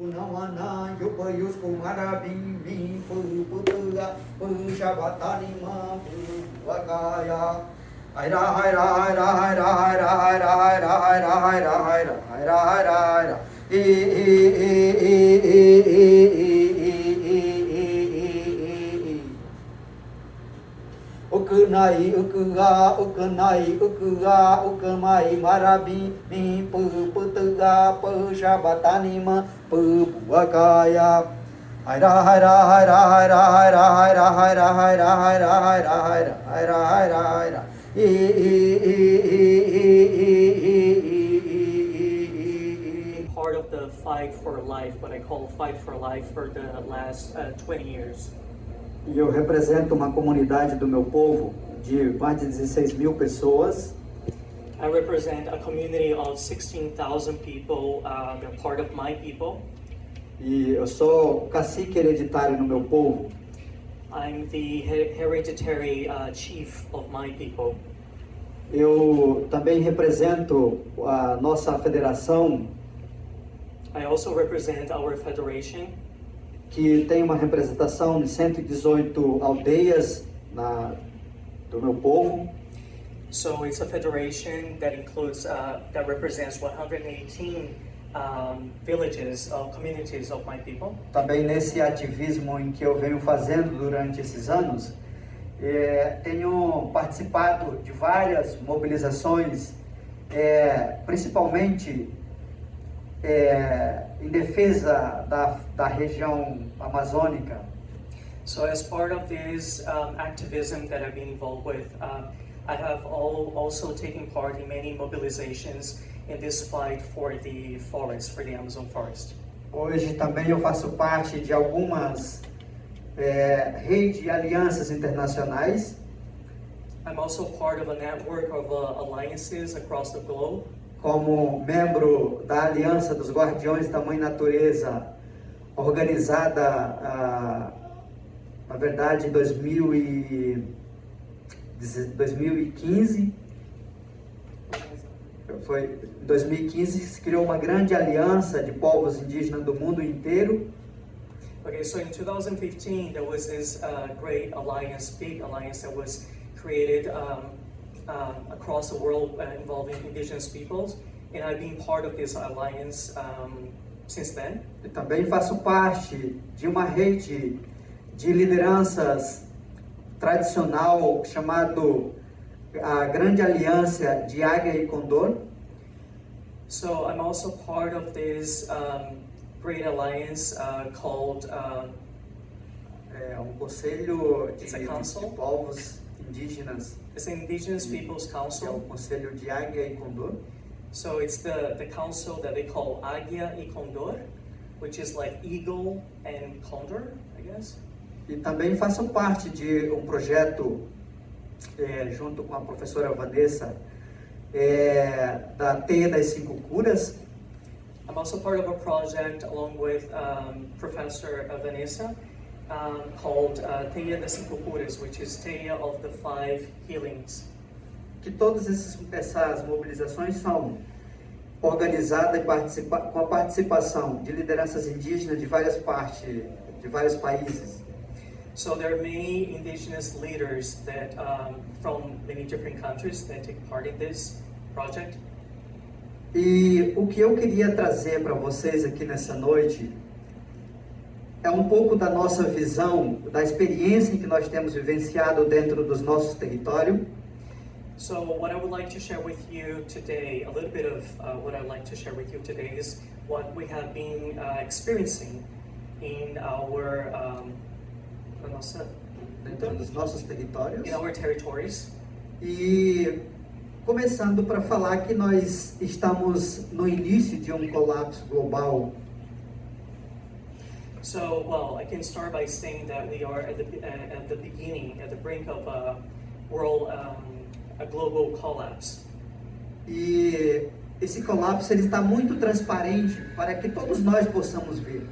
Unamana yupayus kumara bim bim putuga pushabatani ma wakaya aira aira aira aira aira aira aira aira aira aira aira aira aira ukunai ukuga ukunai ukuga ukamai marabi mi putuga pushabatani ma wakaya aira aira aira aira aira aira aira aira aira aira aira aira aira part of the fight for life, what I call fight for life for the last 20 years. E eu represento uma comunidade do meu povo de mais de 16 mil pessoas. I represent a community of 16,000 people. They're part of my people. E eu sou cacique hereditário no meu povo. I'm the hereditary chief of my people. Eu também represento a nossa federação, I also represent our federation, que tem uma representação de 118 aldeias do meu povo. so it's a federation that includes, that represents 118 villages or communities of my people. Também nesse ativismo em que eu venho fazendo durante esses anos, tenho participado de várias mobilizações, principalmente em defesa da região amazônica. So as part of this activism that I've been involved with, I have also taken part in many mobilizations in this fight for the forest, for the Amazon forest. Hoje também eu faço parte de algumas redes de alianças internacionais. I'm also part of a network of alliances across the globe. Como membro da Aliança dos Guardiões da Mãe Natureza, organizada, na verdade, em 2015. Em 2015 se criou uma grande aliança de povos indígenas do mundo inteiro. Okay, so in 2015 there was this great alliance, big alliance that was created across the world involving indigenous peoples, and I've been part of this alliance since then. Eu também faço parte de uma rede de lideranças tradicional chamado a Grande Aliança de Águia e Condor. So I'm also part of this great alliance called Conselho de council. Povos Indígenas. It's the Indigenous Peoples Que é o Council. Conselho de Águia e Condor. So it's the council that they call Águia y Condor, which is like eagle and condor, I guess. E também faço parte de um projeto, junto com a professora Vanessa, da Teia das Cinco Curas. I'm also part of a project along with Professor Vanessa called Teia das Cinco Curas, which is Teia of the Five Healings. Que todas essas mobilizações são organizadas com a participação de lideranças indígenas de várias países. So there are many indigenous leaders that from many different countries that take part in this project. E o que eu queria trazer para vocês aqui nessa noite é um pouco da nossa visão, da experiência que nós temos vivenciado dentro dos nossos territórios. So what I would like to share with you today, a little bit of what I'd like to share with you today is what we have been experiencing in our Dentro dos nossos territórios. in our territories. E começando para falar que nós estamos no início de um colapso global. So, well, I can start by saying that we are at the beginning, at the brink of a global collapse. E esse colapso ele está muito transparente para que todos nós possamos ver.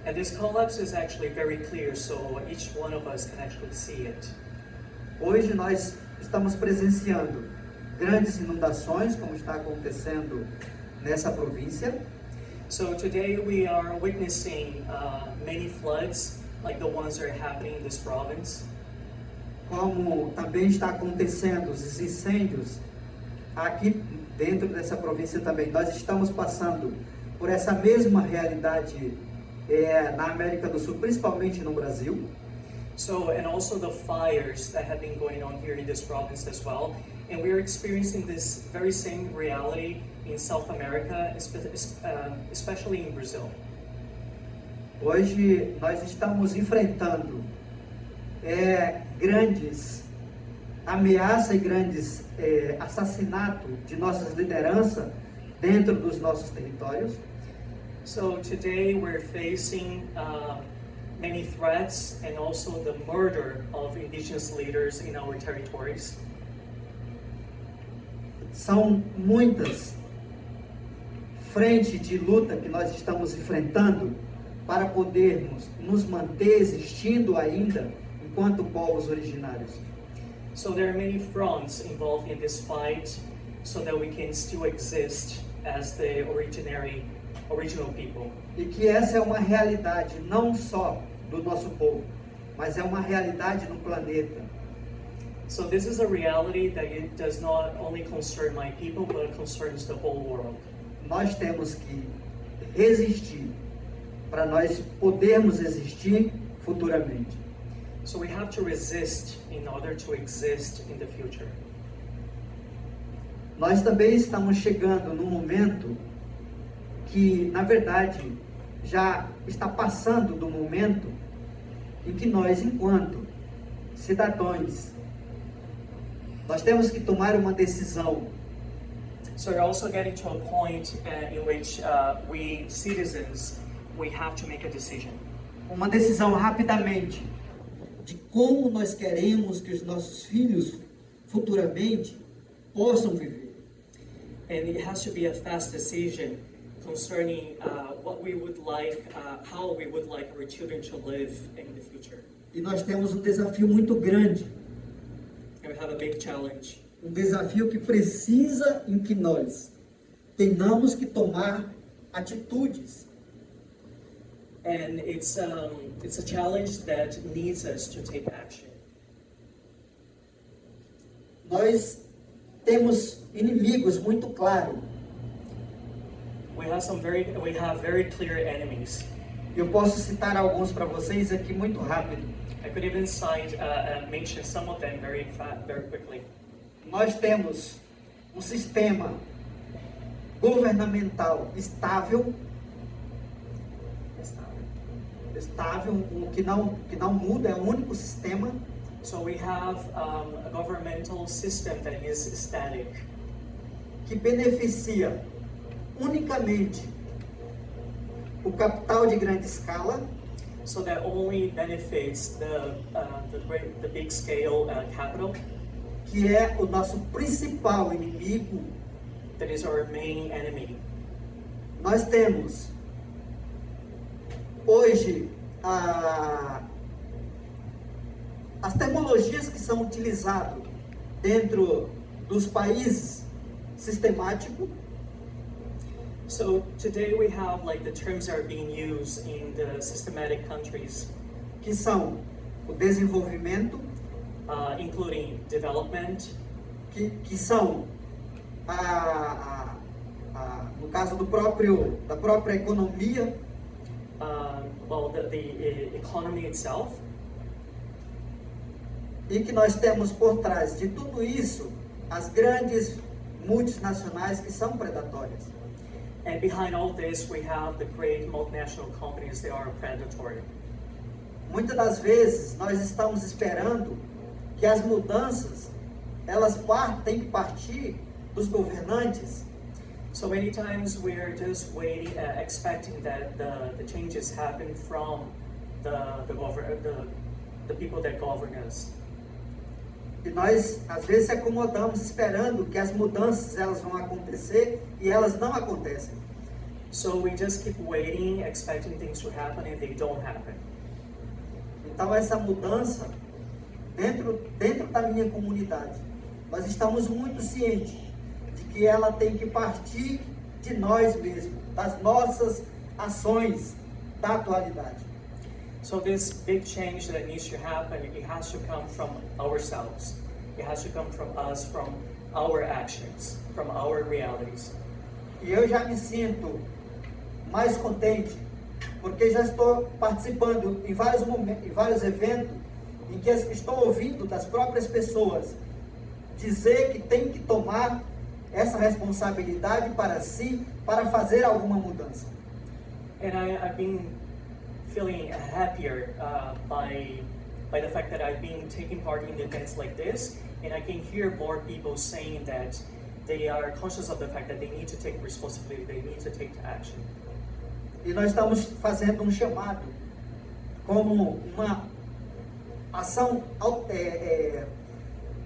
And this collapse is actually very clear, so each one of us can actually see it. Hoje nós estamos presenciando grandes inundações, como está acontecendo nessa província. So today we are witnessing many floods like the ones that are happening in this province. Como também está acontecendo os incêndios aqui dentro dessa província também. Nós estamos passando por essa mesma realidade na América do Sul, principalmente no Brasil. So, and also the fires that have been going on here in this province as well. And we are experiencing this very same reality in South America, especially in Brazil. Hoje nós estamos enfrentando grandes ameaças e grandes assassinatos de nossas lideranças dentro dos nossos territórios. So today we're facing many threats and also the murder of indigenous leaders in our territories. São muitas frentes de luta que nós estamos enfrentando para podermos nos manter existindo ainda enquanto povos originários. So there are many fronts involved in this fight so that we can still exist as the original people. E que essa é uma realidade não só do nosso povo, mas é uma realidade no planeta. So this is a reality that it does not only concern my people, but it concerns the whole world. Nós temos que resistir para nós podermos existir futuramente. So we have to resist in order to exist in the future. Nós também estamos chegando num momento que, na verdade, já está passando do momento em que nós, enquanto cidadãos, nós temos que tomar uma decisão. So we're also getting to a point in which we citizens, we have to make a decision. Uma decisão rapidamente de como nós queremos que os nossos filhos futuramente possam viver. And it has to be a fast decision concerning what we would like, how we would like our children to live in the future. E nós temos um desafio muito grande. And we have a big challenge. Um desafio que precisa em que nós tenhamos que tomar atitudes. And it's a challenge that needs us to take action. Nós temos inimigos muito claros. We have very clear enemies. Eu posso citar alguns para vocês aqui muito rápido. I could even cite mention some of them very quickly. Nós temos um sistema governamental estável, o que não muda, é o único sistema. So we have a governmental system that is static, que beneficia unicamente o capital de grande escala, so that only benefits the big scale capital, que é o nosso principal inimigo. that is our main enemy. Nós temos hoje as tecnologias que são utilizadas dentro dos países sistemáticos. So today we have like the terms that are being used in the systematic countries, Que são o desenvolvimento, including development, que são no caso da própria economia, the economy itself, e que nós temos por trás de tudo isso as grandes multinacionais que são predatórias. and behind all this we have the great multinational companies that are predatory. Muitas das vezes nós estamos esperando que as mudanças elas têm que partir dos governantes. So many times we're just waiting, expecting that the changes happen from the people that govern us. E nós às vezes se acomodamos esperando que as mudanças elas vão acontecer e elas não acontecem. So we just keep waiting, expecting things to happen, and they don't happen. Então essa mudança dentro da minha comunidade, nós estamos muito cientes de que ela tem que partir de nós mesmos, das nossas ações da atualidade. So this big change that needs to happen, it has to come from ourselves. It has to come from us, from our actions, from our realities. E eu já me sinto mais contente, porque já estou participando em vários momentos, em vários eventos, em que estou ouvindo das próprias pessoas dizer que tem que tomar essa responsabilidade para si, para fazer alguma mudança. And I've been feeling happier by the fact that I've been taking part in events like this, and I can hear more people saying that they are conscious of the fact that they need to take responsibility, they need to take action. E nós estamos fazendo chamado como uma ação,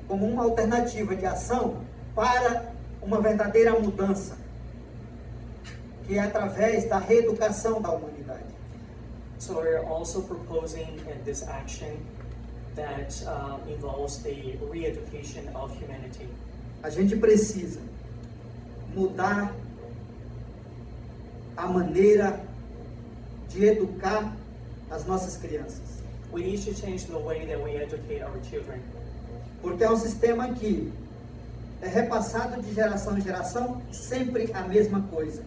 como uma alternativa de ação para uma verdadeira mudança, que é através da reeducação da humanidade. So we're also proposing this action that involves the re-education of humanity. A gente precisa mudar a maneira de educar as nossas crianças. We need to change the way that we educate our children. Porque é um sistema que é repassado de geração em geração, sempre a mesma coisa.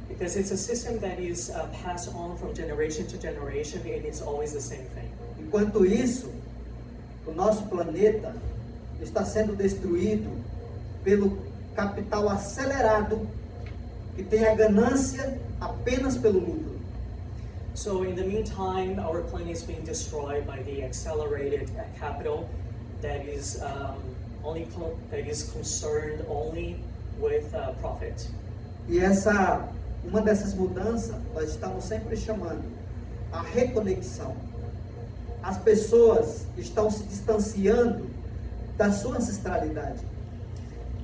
Because it's a system that is passed on from generation to generation, and it's always the same thing. Enquanto isso, o nosso planeta está sendo destruído pelo capital acelerado que tem a ganância apenas pelo lucro. So in the meantime, our planet is being destroyed by the accelerated capital that is concerned only with profit. E uma dessas mudanças, nós estamos sempre chamando a reconexão. As pessoas estão se distanciando da sua ancestralidade.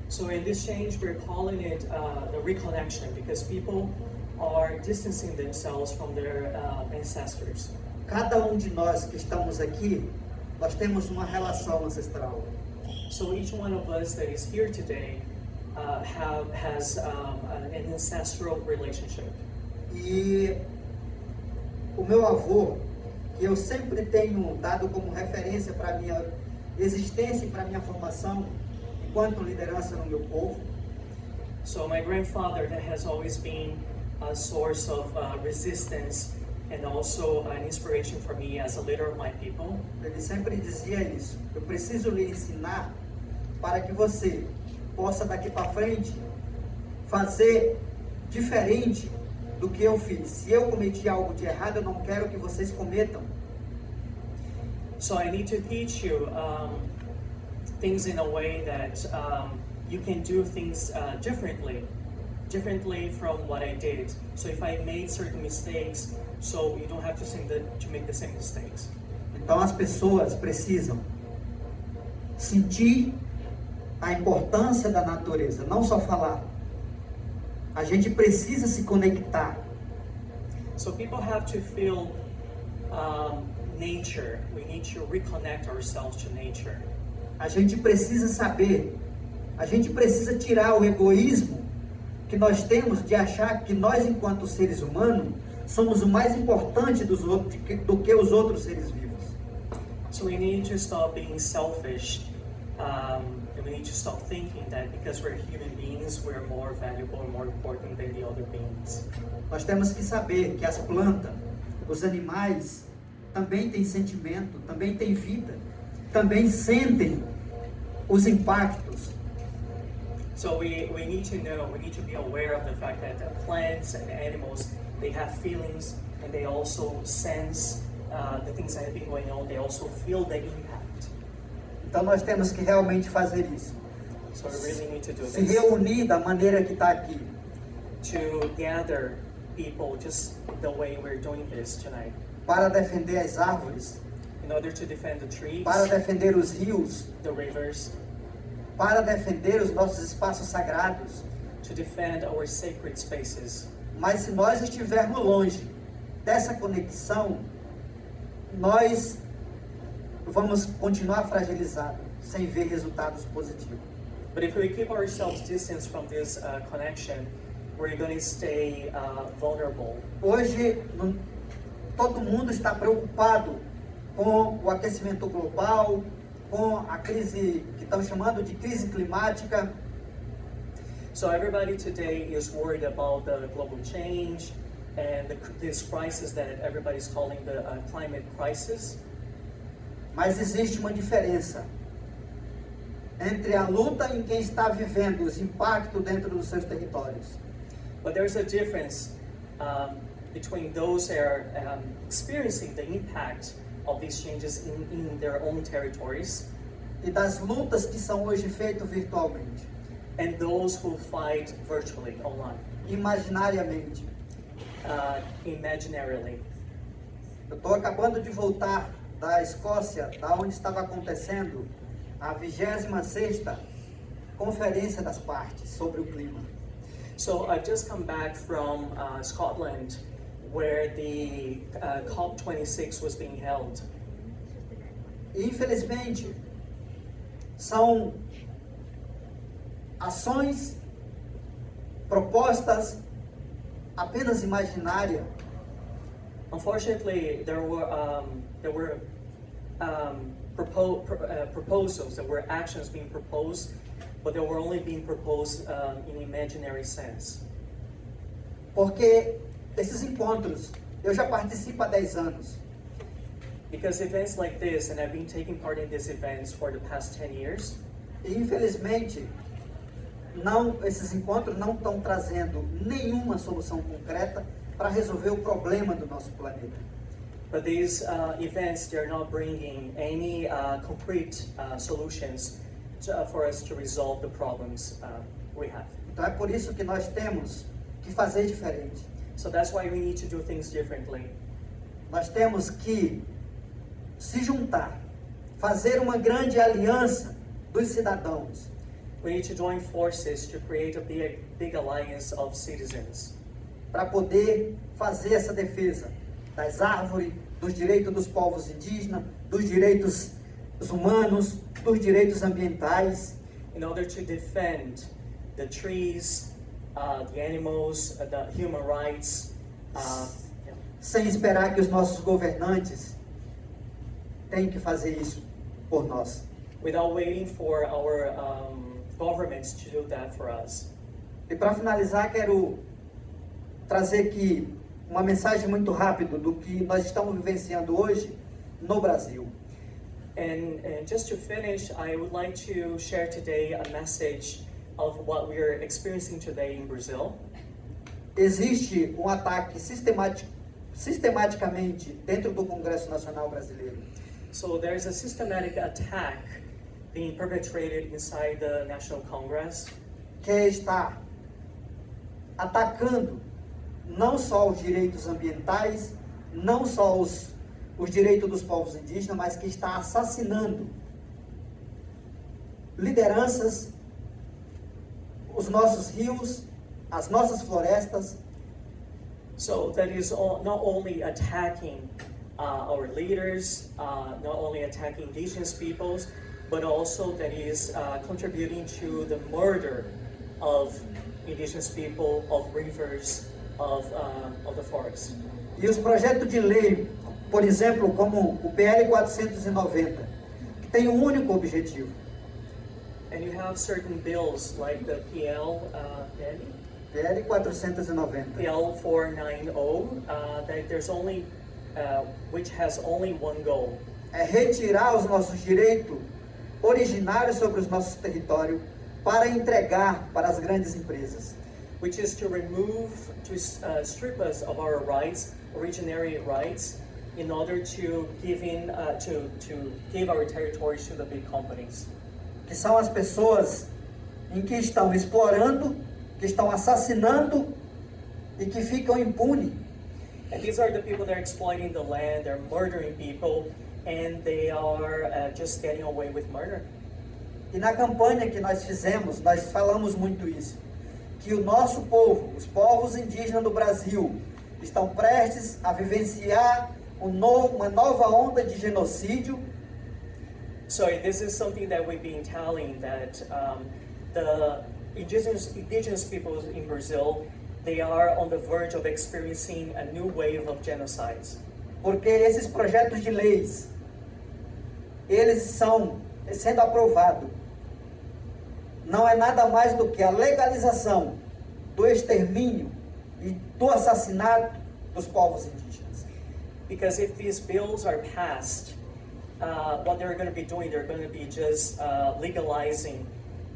So in this change, we're calling it the reconnection, because people are distancing themselves from their ancestors. Cada de nós que estamos aqui, nós temos uma relação ancestral. So each one of us that is here today has an ancestral relationship. E o meu avô, que eu sempre tenho dado como referência para a minha existência e para a minha formação enquanto liderança no meu povo. So my grandfather, that has always been a source of resistance and also an inspiration for me as a leader of my people. Ele sempre dizia isso: eu preciso lhe ensinar para que você possa daqui para frente fazer diferente do que eu fiz. Se eu cometi algo de errado, eu não quero que vocês cometam. So I need to teach you things in a way that you can do things differently from what I did. So if I made certain mistakes, so you don't have to make the same mistakes. Então as pessoas precisam sentir a importância da natureza, não só falar. A gente precisa se conectar. So people have to feel nature. We need to reconnect ourselves to nature. A gente precisa saber, a gente precisa tirar o egoísmo que nós temos de achar que nós, enquanto seres humanos, somos o mais importante do que os outros seres vivos. So we need to stop being selfish. And we need to stop thinking that because we're human beings, we're more valuable and more important than the other beings. Nós temos que saber que as plantas, os animais, também têm sentimento, também têm vida, também sentem os impactos. So we need to know, we need to be aware of the fact that the plants and animals, they have feelings, and they also sense the things that have been going on. They also feel the impact. Então nós temos que realmente fazer isso. So we really need to do Se this. reunir da maneira que está aqui. To gather people just the way we're doing this tonight. Para defender as árvores. In order to defend the trees, para defender os rios, the rivers, para defender os nossos espaços sagrados. to defend our sacred spaces. Mas se nós estivermos longe dessa conexão, nós vamos continuar fragilizados, sem ver resultados positivos. But if we keep ourselves distant from this connection, we're going to stay vulnerable. Hoje, todo mundo está preocupado com o aquecimento global, com a crise que estão chamando de crise climática. So everybody today is worried about the global change and this crisis that everybody's calling the climate crisis. Mas existe uma diferença entre a luta em quem está vivendo os impactos dentro dos seus territórios But there's a difference between those that are experiencing the impact of these changes in their own territories e das lutas que são hoje feitas virtualmente, and those who fight virtually online, imaginariamente. imaginarily. Eu estou acabando de voltar da Escócia, da onde estava acontecendo a 26ª Conferência das Partes sobre o Clima. So I've just come back from Scotland, where the COP26 was being held. E, infelizmente, são ações, propostas apenas imaginárias. Unfortunately, there were proposals, there were actions being proposed, but they were only being proposed in imaginary sense. Porque esses encontros, eu já participo há 10 anos. Because events like this, and I've been taking part in these events for the past 10 years, E, infelizmente, esses encontros não estão trazendo nenhuma solução concreta para resolver o problema do nosso planeta. but these events, they're not bringing any concrete solutions for us to resolve the problems we have. Então é por isso que nós temos que fazer diferente. So that's why we need to do things differently. Nós temos que se juntar, fazer uma grande aliança dos cidadãos, We need to join forces to create a big alliance of citizens para poder fazer essa defesa das árvores, dos direitos dos povos indígenas, dos direitos humanos, dos direitos ambientais, in order to defend the trees, the animals, the human rights, yeah. sem esperar que os nossos governantes tenham que fazer isso por nós. Without waiting for our governments to do that for us. E para finalizar, quero trazer aqui uma mensagem muito rápida do que nós estamos vivenciando hoje no Brasil. And just to finish, I would like to share today a message of what we are experiencing today in Brazil. Existe um ataque sistematicamente dentro do Congresso Nacional Brasileiro. So there's a systematic attack being perpetrated inside the National Congress Que está atacando não só os direitos ambientais, não só os direitos dos povos indígenas, mas que está assassinando lideranças, os nossos rios, as nossas florestas. So that is not only attacking our leaders, not only attacking indigenous peoples, but also that is contributing to the murder of indigenous people, of rivers, of the forest. E os projetos de lei, por exemplo, como o PL 490, que tem um único objetivo: And you have certain bills like the PL 490, PL 490 that there's only which has only one goal. é retirar os nossos direitos originários sobre os nossos territórios para entregar para as grandes empresas. Which is to remove, to strip us of our rights, originary rights, in order to give our territories to the big companies. Que são as pessoas em que estão explorando, que estão assassinando e que ficam impunes. And these are the people that are exploiting the land, they're murdering people, and they are just getting away with murder. E na campanha que nós fizemos, nós falamos muito isso, que o nosso povo, os povos indígenas do Brasil, estão prestes a vivenciar uma nova onda de genocídio. So this is something that we've been telling, that the indigenous peoples in Brazil, they are on the verge of experiencing a new wave of genocides. Porque esses projetos de leis, eles são sendo aprovados. Não é nada mais do que a legalização do extermínio e do assassinato dos povos indígenas. Because if these bills are passed, what they're going to be doing, they're going to be just legalizing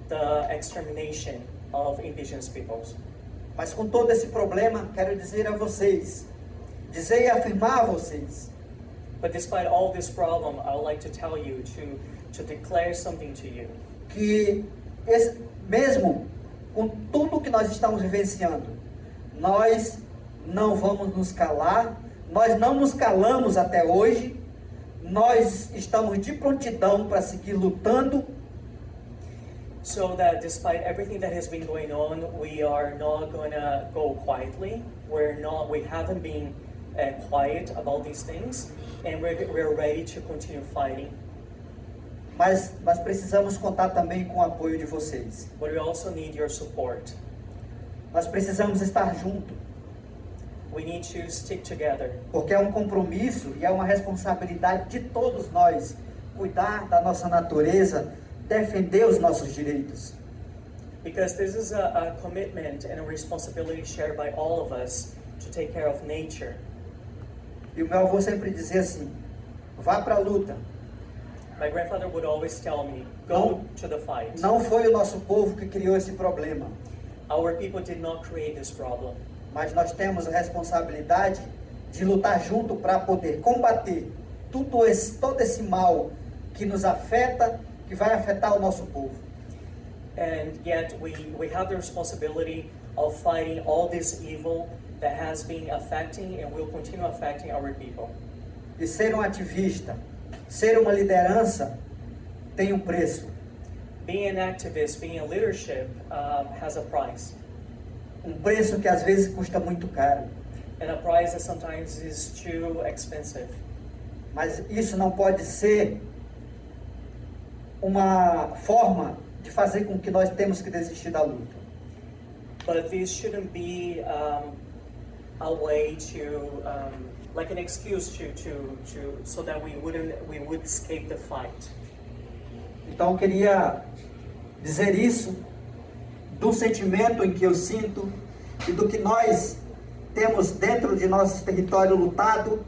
the extermination of indigenous peoples. Mas com todo esse problema, quero dizer a vocês, dizer e afirmar a vocês, But despite all this problem, I would like to tell you, to declare something to you, que mesmo com tudo que nós estamos vivenciando, nós não vamos nos calar, nós não nos calamos até hoje, nós estamos de prontidão para seguir lutando, so that despite everything that has been going on, we are not going to go quietly. We haven't been quiet about these things, and we're ready to continue fighting. mas precisamos contar também com o apoio de vocês. But we also need your support. Nós precisamos estar juntos, We need to stick together, porque é um compromisso e é uma responsabilidade de todos nós cuidar da nossa natureza, defender os nossos direitos. because this is a commitment and a responsibility shared by all of us to take care of nature. E o meu avô sempre dizia assim, vá para a luta. My grandfather would always tell me, go to the fight. Não foi o nosso povo que criou esse problema, Our people did not create this problem, mas nós temos a responsabilidade de lutar junto para poder combater todo esse mal que nos afeta, que vai afetar o nosso povo. and yet we have the responsibility of fighting all this evil that has been affecting and will continue affecting our people. E ser um ativista, ser uma liderança, tem um preço. Being an activist, being a leadership, has a price, Um preço que às vezes custa muito caro. and a price that sometimes is too expensive. Mas isso não pode ser uma forma de fazer com que nós temos que desistir da luta. But this shouldn't be a way to, like an excuse so that we would escape the fight. Então eu queria dizer isso, do sentimento em que eu sinto e do que nós temos dentro de nosso território lutado,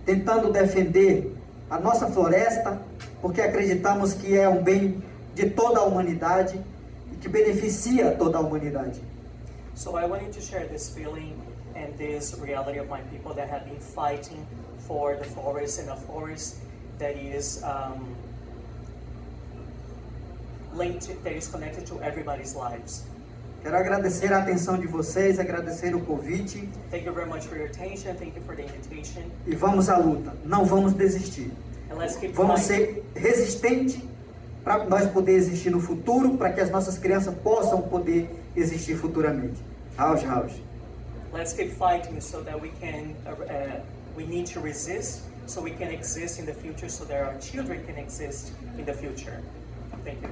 tentando defender a nossa floresta, porque acreditamos que é um bem de toda a humanidade e que beneficia toda a humanidade. So I wanted to share this feeling and this reality of my people that have been fighting for the forest, and a forest that is that is connected to everybody's lives. Quero agradecer a atenção de vocês, agradecer o convite Thank you very much for your attention. Thank you for the invitation. e vamos à luta. Não vamos desistir. And let's keep Vamos fighting. ser resistentes para nós poder existir no futuro, para que as nossas crianças possam poder existir futuramente. Rausch, Rausch. Let's keep fighting so that we can. We need to resist so we can exist in the future, so that our children can exist in the future. Thank you.